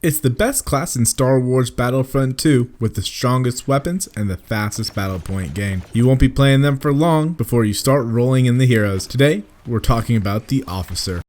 It's the best class in Star Wars Battlefront 2 with the strongest weapons and the fastest battle point gain. You won't be playing them for long before you start rolling in the heroes. Today, we're talking about the Officer.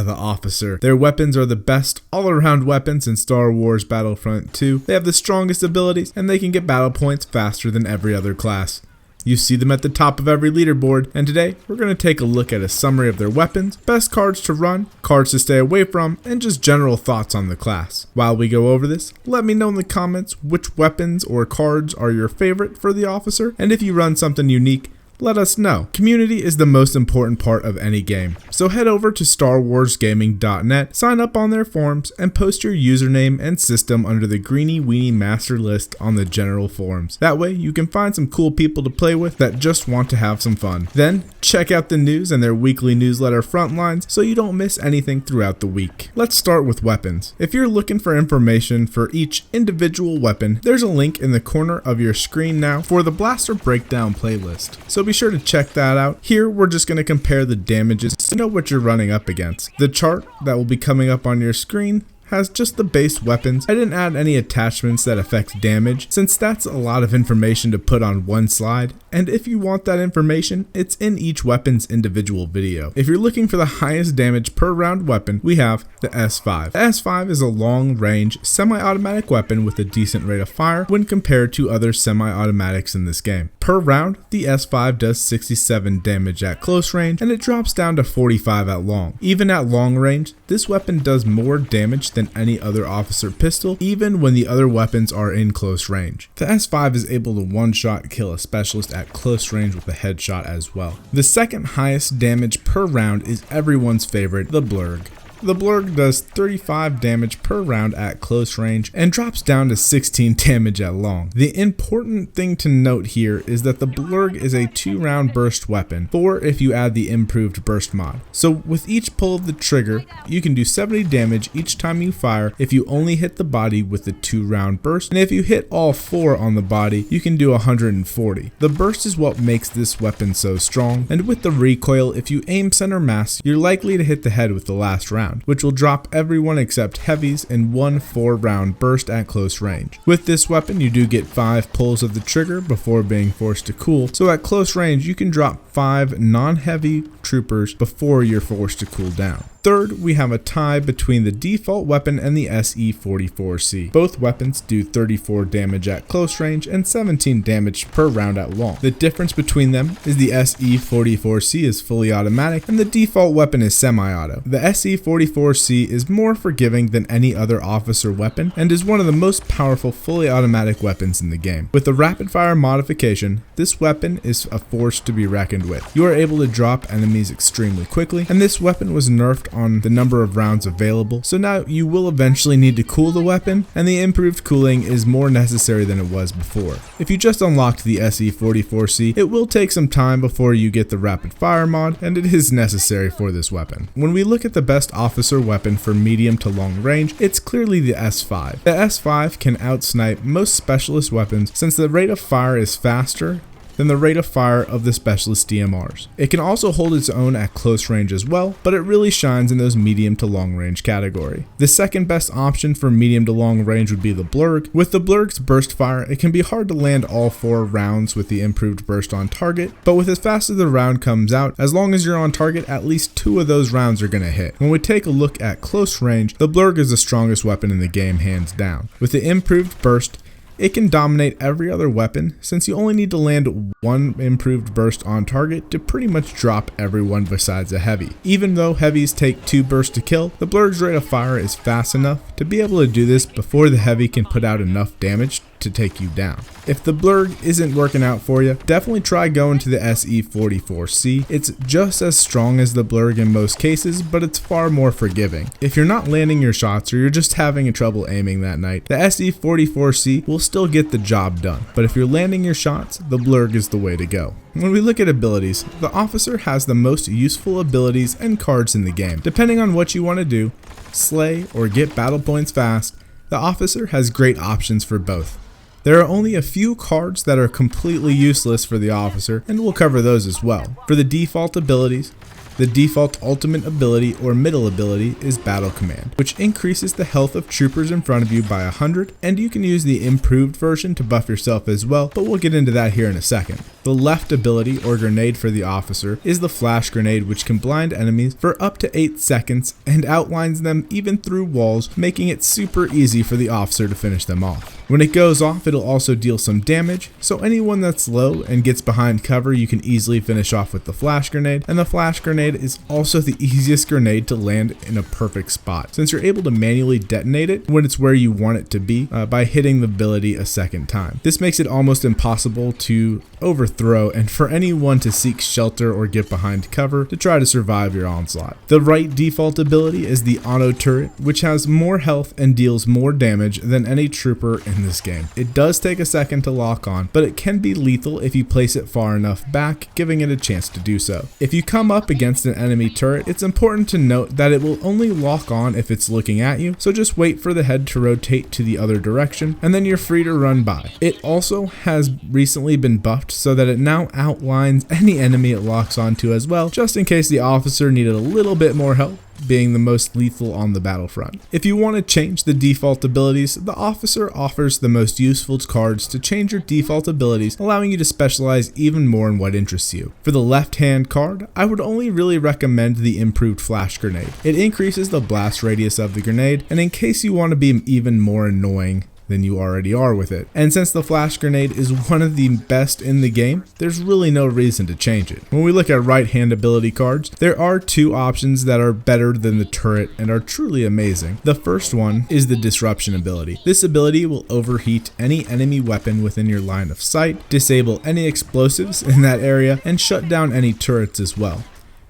The Officer. Their weapons are the best all-around weapons in Star Wars Battlefront 2. They have the strongest abilities, and they can get battle points faster than every other class. You see them at the top of every leaderboard, and today we're going to take a look at a summary of their weapons, best cards to run, cards to stay away from, and just general thoughts on the class. While we go over this, let me know in the comments which weapons or cards are your favorite for the Officer, and if you run something unique, let us know. Community is the most important part of any game, so head over to starwarsgaming.net, sign up on their forums, and post your username and system under the Greeny Weeny Master List on the general forums. That way you can find some cool people to play with that just want to have some fun. Then check out the news and their weekly newsletter Frontlines so you don't miss anything throughout the week. Let's start with weapons. If you're looking for information for each individual weapon, there's a link in the corner of your screen now for the Blaster Breakdown playlist. So be sure to check that out. Here we're just going to compare the damages to know what you're running up against. The chart that will be coming up on your screen has just the base weapons. I didn't add any attachments that affect damage, since that's a lot of information to put on one slide, and if you want that information, it's in each weapon's individual video. If you're looking for the highest damage per round weapon, we have the S5. The S5 is a long-range, semi-automatic weapon with a decent rate of fire when compared to other semi-automatics in this game. Per round, the S5 does 67 damage at close range, and it drops down to 45 at long. Even at long range, this weapon does more damage than any other officer pistol, even when the other weapons are in close range. The S5 is able to one-shot kill a specialist at close range with a headshot as well. The second highest damage per round is everyone's favorite, the Blurg. The Blurg does 35 damage per round at close range and drops down to 16 damage at long. The important thing to note here is that the Blurg is a 2-round burst weapon, 4 if you add the improved burst mod. So with each pull of the trigger, you can do 70 damage each time you fire if you only hit the body with the 2-round burst, and if you hit all 4 on the body, you can do 140. The burst is what makes this weapon so strong, and with the recoil, if you aim center mass, you're likely to hit the head with the last round, which will drop everyone except heavies in one 4-round burst at close range. With this weapon, you do get 5 pulls of the trigger before being forced to cool, so at close range you can drop 5 non-heavy troopers before you're forced to cool down. Third, we have a tie between the default weapon and the SE44C. Both weapons do 34 damage at close range and 17 damage per round at long. The difference between them is the SE44C is fully automatic and the default weapon is semi-auto. The SE44C is more forgiving than any other officer weapon and is one of the most powerful fully automatic weapons in the game. With the rapid fire modification, this weapon is a force to be reckoned with. You are able to drop enemies extremely quickly, and this weapon was nerfed on the number of rounds available, so now you will eventually need to cool the weapon, and the improved cooling is more necessary than it was before. If you just unlocked the SE44C, it will take some time before you get the rapid fire mod, and it is necessary for this weapon. When we look at the best officer weapon for medium to long range, it's clearly the S5. The S5 can outsnipe most specialist weapons since the rate of fire is faster than the rate of fire of the specialist DMRs. It can also hold its own at close range as well, but it really shines in those medium to long range category. The second best option for medium to long range would be the Blurg. With the Blurg's burst fire, it can be hard to land all 4 rounds with the improved burst on target, but with as fast as the round comes out, as long as you're on target, at least 2 of those rounds are gonna hit. When we take a look at close range, the Blurg is the strongest weapon in the game hands down. With the improved burst, it can dominate every other weapon since you only need to land 1 improved burst on target to pretty much drop everyone besides a heavy. Even though heavies take 2 bursts to kill, the Blurg's rate of fire is fast enough to be able to do this before the heavy can put out enough damage to take you down. If the Blurg isn't working out for you, definitely try going to the SE44C. It's just as strong as the Blurg in most cases, but it's far more forgiving. If you're not landing your shots or you're just having trouble aiming that night, the SE44C will still get the job done. But if you're landing your shots, the Blurg is the way to go. When we look at abilities, the Officer has the most useful abilities and cards in the game. Depending on what you want to do, slay or get battle points fast, the Officer has great options for both. There are only a few cards that are completely useless for the Officer, and we'll cover those as well. For the default abilities, The default ultimate ability or middle ability is Battle Command, which increases the health of troopers in front of you by 100, and you can use the improved version to buff yourself as well, but we'll get into that here in a second. The left ability or grenade for the officer is the flash grenade, which can blind enemies for up to 8 seconds and outlines them even through walls, making it super easy for the officer to finish them off. When it goes off, it'll also deal some damage, so anyone that's low and gets behind cover, you can easily finish off with the flash grenade, and the flash grenade is also the easiest grenade to land in a perfect spot, since you're able to manually detonate it when it's where you want it to be by hitting the ability a second time. This makes it almost impossible to overthrow and for anyone to seek shelter or get behind cover to try to survive your onslaught. The right default ability is the auto turret, which has more health and deals more damage than any trooper in this game. It does take a second to lock on, but it can be lethal if you place it far enough back, giving it a chance to do so. If you come up against an enemy turret, it's important to note that it will only lock on if it's looking at you, so just wait for the head to rotate to the other direction, and then you're free to run by. It also has recently been buffed so that it now outlines any enemy it locks onto as well, just in case the officer needed a little bit more help, being the most lethal on the battlefront. If you want to change the default abilities, the officer offers the most useful cards to change your default abilities, allowing you to specialize even more in what interests you. For the left hand card, I would only really recommend the improved flash grenade. It increases the blast radius of the grenade, and in case you want to be even more annoying than you already are with it. And since the flash grenade is one of the best in the game, there's really no reason to change it. When we look at right hand ability cards, there are two options that are better than the turret and are truly amazing. The first one is the disruption ability. This ability will overheat any enemy weapon within your line of sight, disable any explosives in that area, and shut down any turrets as well.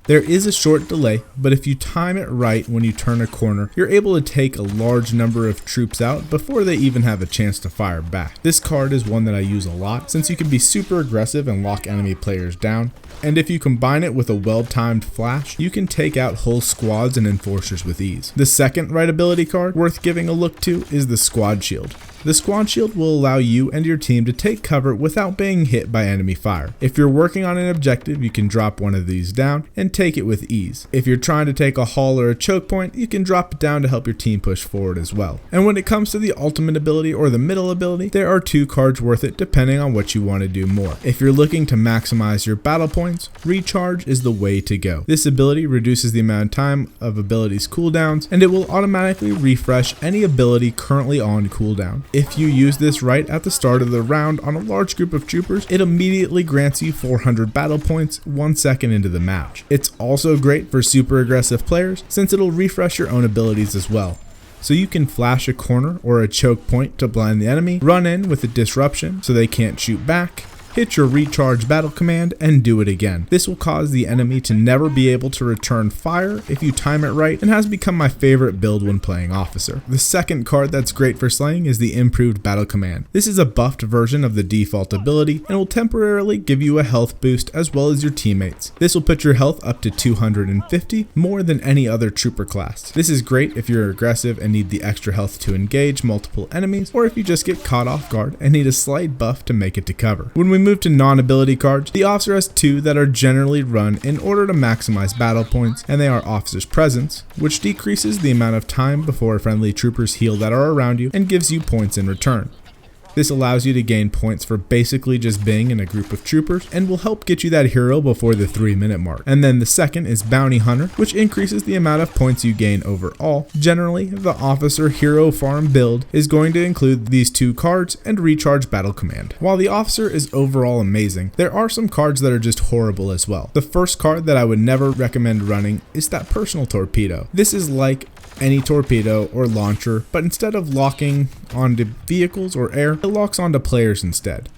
There is a short delay, but if you time it right when you turn a corner, you're able to take a large number of troops out before they even have a chance to fire back. This card is one that I use a lot, since you can be super aggressive and lock enemy players down, and if you combine it with a well-timed flash, you can take out whole squads and enforcers with ease. The second right ability card worth giving a look to is the squad shield. The squad shield will allow you and your team to take cover without being hit by enemy fire. If you're working on an objective, you can drop one of these down and take it with ease. If you're trying to take a haul or a choke point, you can drop it down to help your team push forward as well. And when it comes to the ultimate ability or the middle ability, there are two cards worth it depending on what you want to do more. If you're looking to maximize your battle points, recharge is the way to go. This ability reduces the amount of time of abilities cooldowns, and it will automatically refresh any ability currently on cooldown. If you use this right at the start of the round on a large group of troopers, it immediately grants you 400 battle points 1 second into the match. It's also great for super aggressive players since it'll refresh your own abilities as well. So you can flash a corner or a choke point to blind the enemy, run in with a disruption so they can't shoot back, hit your recharge battle command, and do it again. This will cause the enemy to never be able to return fire if you time it right, and has become my favorite build when playing officer. The second card that's great for slaying is the improved battle command. This is a buffed version of the default ability and will temporarily give you a health boost as well as your teammates. This will put your health up to 250, more than any other trooper class. This is great if you're aggressive and need the extra health to engage multiple enemies, or if you just get caught off guard and need a slight buff to make it to cover. When we move to non-ability cards, the officer has two that are generally run in order to maximize battle points, and they are Officer's Presence, which decreases the amount of time before friendly troopers heal that are around you and gives you points in return. This allows you to gain points for basically just being in a group of troopers and will help get you that hero before the 3-minute mark. And then the second is Bounty Hunter, which increases the amount of points you gain overall. Generally, the officer hero farm build is going to include these two cards and recharge battle command. While the officer is overall amazing, there are some cards that are just horrible as well. The first card that I would never recommend running is that personal torpedo. This is like any torpedo or launcher, but instead of locking onto vehicles or air, it locks onto players instead.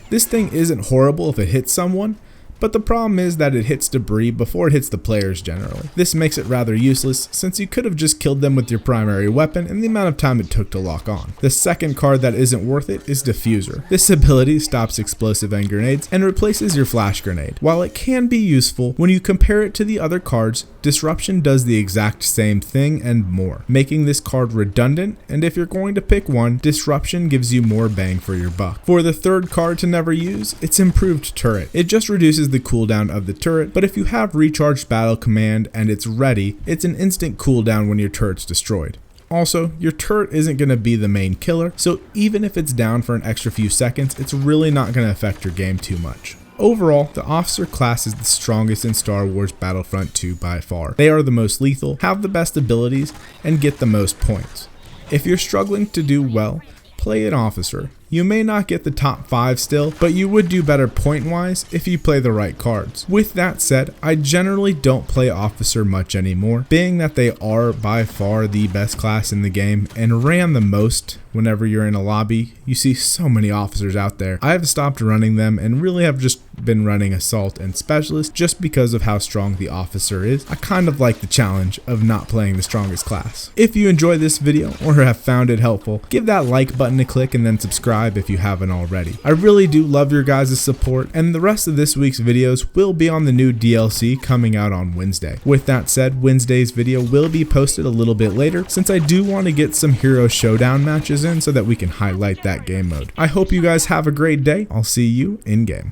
This thing isn't horrible if it hits someone, but the problem is that it hits debris before it hits the players generally. This makes it rather useless since you could have just killed them with your primary weapon and the amount of time it took to lock on. The second card that isn't worth it is Diffuser. This ability stops explosive and grenades and replaces your flash grenade. While it can be useful, when you compare it to the other cards, Disruption does the exact same thing and more, making this card redundant, and if you're going to pick one, Disruption gives you more bang for your buck. For the third card to never use, it's Improved Turret. It just reduces the cooldown of the turret, but if you have recharged battle command and it's ready, it's an instant cooldown when your turret's destroyed. Also, your turret isn't going to be the main killer, so even if it's down for an extra few seconds, it's really not going to affect your game too much. Overall, the officer class is the strongest in Star Wars Battlefront 2 by far. They are the most lethal, have the best abilities, and get the most points. If you're struggling to do well, play an officer. You may not get the top 5 still, but you would do better point-wise if you play the right cards. With that said, I generally don't play officer much anymore, being that they are by far the best class in the game and ran the most. Whenever you're in a lobby, you see so many officers out there. I have stopped running them and really have just been running assault and specialist just because of how strong the officer is. I kind of like the challenge of not playing the strongest class. If you enjoyed this video or have found it helpful, give that like button a click and then subscribe if you haven't already. I really do love your guys' support, and the rest of this week's videos will be on the new DLC coming out on Wednesday. With that said, Wednesday's video will be posted a little bit later since I do want to get some hero showdown matches in so that we can highlight that game mode. I hope you guys have a great day. I'll see you in game.